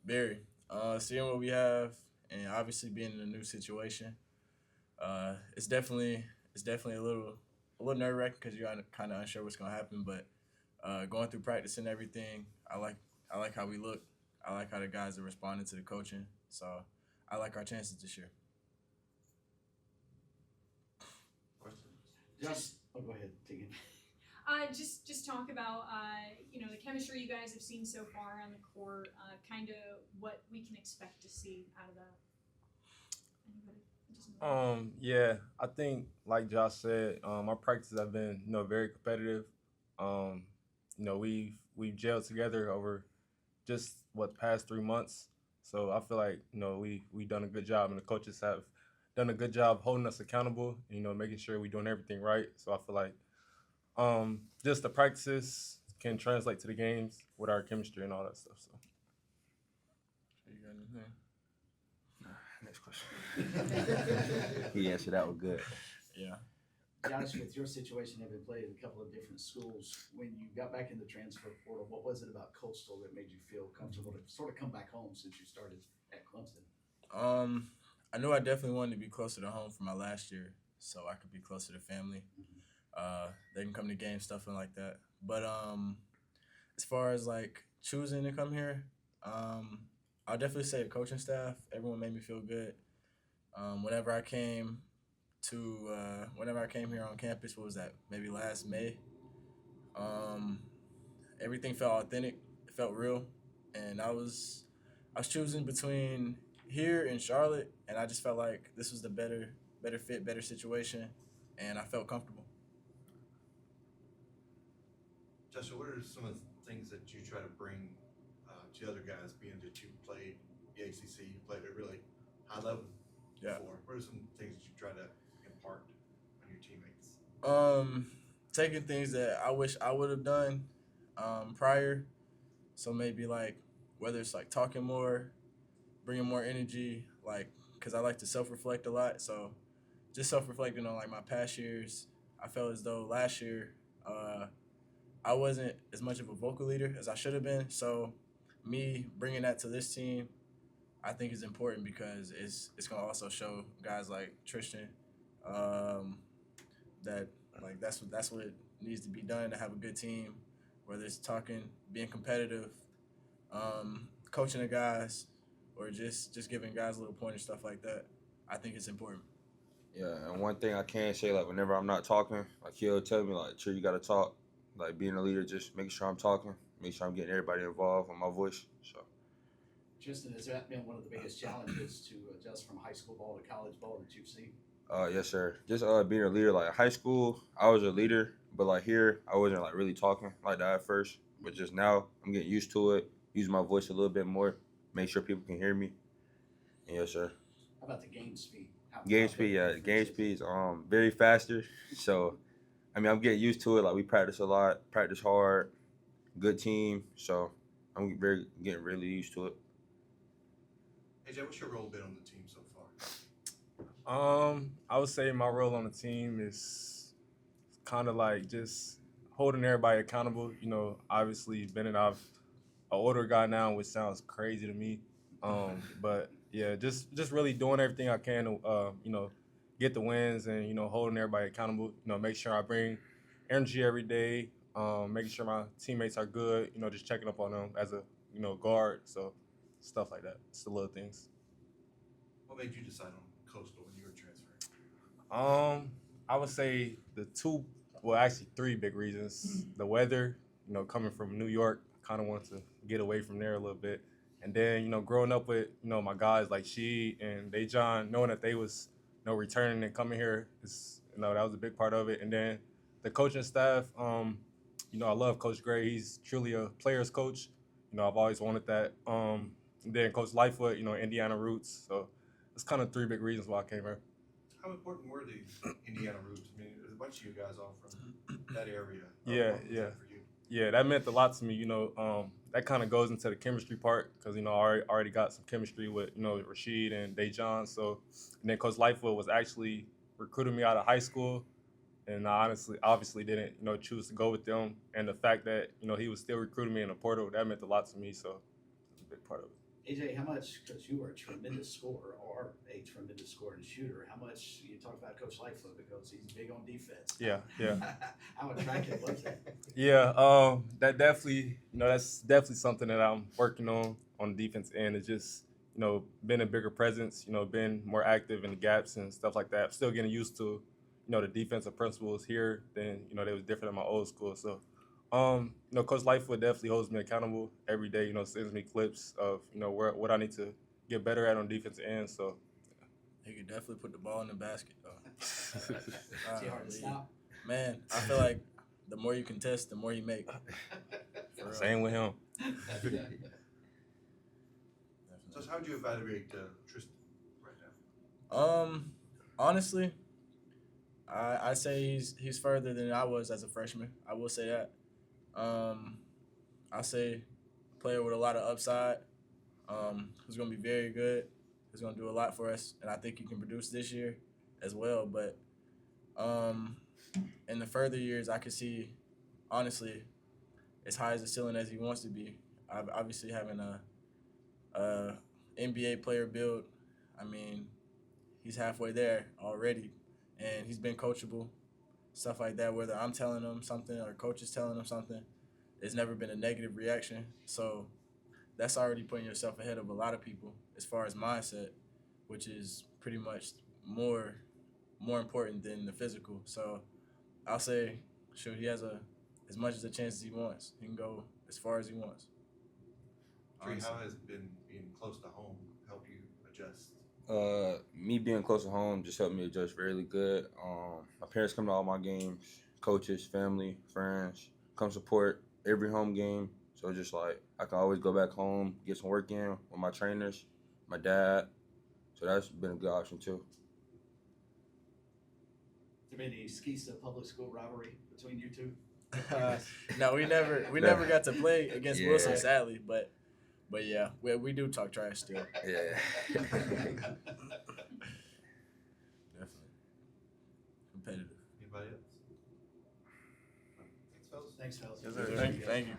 Very. Seeing what we have, and obviously being in a new situation, it's definitely a little nerve wracking because you're kind of unsure what's gonna happen. But going through practice and everything, I like how we look. I like how the guys are responding to the coaching. So I like our chances this year. Questions? Just, oh, go ahead, Tegan. Just talk about the chemistry you guys have seen so far on the court. Kind of what we can expect to see out of that. Anybody? Yeah, I think like Josh said, our practices have been very competitive. Um, we've gelled together over just what past 3 months. So I feel like we done a good job, and the coaches have done a good job holding us accountable. Making sure we're doing everything right. So I feel like just the practices can translate to the games with our chemistry and all that stuff. So You got anything? Next question. He answered that one good. Yeah. Josh, with your situation, having played at a couple of different schools, when you got back in the transfer portal, what was it about Coastal that made you feel comfortable to sort of come back home since you started at Clemson? I knew I definitely wanted to be closer to home for my last year, so I could be closer to family. They can come to games, stuff like that. But as far as like choosing to come here, I'll definitely say the coaching staff. Everyone made me feel good. Whenever I came whenever I came here on campus, what was that? Maybe last May. Um, Everything felt authentic. It felt real, and I was choosing between here and Charlotte, and I just felt like this was the better fit, better situation, and I felt comfortable. Joshua, what are some of the things that you try to bring to other guys, being that you played the ACC, you played at a really high level Yeah. before? What are some things that you try to impart on your teammates? Taking things that I wish I would have done prior. So maybe like whether it's like talking more, bringing more energy, like because I like to self reflect a lot. So just self reflecting on like my past years, I felt as though last year uh, I wasn't as much of a vocal leader as I should have been. So me bringing that to this team, I think is important because it's gonna also show guys like Tristan um, that like that's what needs to be done to have a good team. Whether it's talking, being competitive, coaching the guys, or just giving guys little pointers, stuff like that. I think it's important. Yeah, and one thing I can say, like whenever I'm not talking, like he'll tell me like, "Sure, you gotta talk." Like being a leader, just making sure I'm talking, make sure I'm getting everybody involved on my voice. So Tristan, has that been one of the biggest challenges to adjust from high school ball to college ball that you've seen? yes, sir. Just being a leader. Like in high school, I was a leader, but like here, I wasn't like really talking like that at first. But just now, I'm getting used to it. Use my voice a little bit more. Make sure people can hear me. And yes, sir. How about the game speed? Game How big speed, a yeah. difference Game is it? speed is very faster. So I mean, I'm getting used to it. Like we practice a lot, practice hard, good team. So I'm getting really used to it. AJ, what's your role been on the team so far? I would say my role on the team is kind of like just holding everybody accountable. Obviously, being an older guy now, which sounds crazy to me. But yeah, just really doing everything I can to get the wins and holding everybody accountable. Make sure I bring energy every day. Making sure my teammates are good. Just checking up on them as a guard. So stuff like that. It's the little things. What made you decide on Coastal when you were transferring? I would say the two, well, actually three big reasons. The weather, coming from New York, kind of wanted to get away from there a little bit. And then, growing up with, my guys like She and Dejan, knowing that they was, returning and coming here, that was a big part of it. And then the coaching staff, I love Coach Gray. He's truly a player's coach. I've always wanted that. And then Coach Lightfoot, Indiana roots. So it's kind of three big reasons why I came here. How important were the Indiana roots? I mean, there's a bunch of you guys all from that area. How Yeah, important was yeah. that for you? Yeah, that meant a lot to me. That kind of goes into the chemistry part because I already got some chemistry with Rashid and Dejan. So, and then Coach Lightfoot was actually recruiting me out of high school, and I obviously didn't choose to go with them. And the fact that he was still recruiting me in the portal, that meant a lot to me. So, it's a big part of it. AJ, how much, because you were a tremendous scorer or a tremendous scorer and shooter, how much, you talk about Coach Lightfoot because he's big on defense. Yeah. How attractive was that? Yeah, that definitely, that's definitely something that I'm working on the defense end. It's just, being a bigger presence, being more active in the gaps and stuff like that. I'm still getting used to, the defensive principles here than, they was different in my old school. So, Coach Lightfoot definitely holds me accountable every day, sends me clips of, what I need to get better at on defensive end. So, He could definitely put the ball in the basket, though. Is he hard to stop? Man, I feel like the more you contest, the more you make. For real. Same with him. Definitely. So how would you evaluate Tristan right now? Honestly, I say he's further than I was as a freshman. I will say that. I say player with a lot of upside. Who's gonna be very good. Who's gonna do a lot for us, and I think he can produce this year as well. But in the further years, I could see, honestly, as high as the ceiling as he wants to be. Obviously having a NBA player build. I mean, he's halfway there already, and he's been coachable, stuff like that. Whether I'm telling him something or coach is telling him something, it's never been a negative reaction. So that's already putting yourself ahead of a lot of people as far as mindset, which is pretty much more important than the physical. So I'll say, sure, he has as much as a chance as he wants. He can go as far as he wants. Trey, Honestly. how has been being close to home help you adjust? Me being close to home just helped me adjust really good. My parents come to all my games, coaches, family, friends, come support every home game. So just like I can always go back home, get some work in with my trainers, my dad. So that's been a good option too. There been any Skeesa public school rivalry between you two? No, we never got to play against Yeah. Wilson, sadly, but yeah, we do talk trash still. Yeah. Definitely competitive. Anybody else? Thanks, fellas. Thanks, fellas. Yes, sir. Thank you.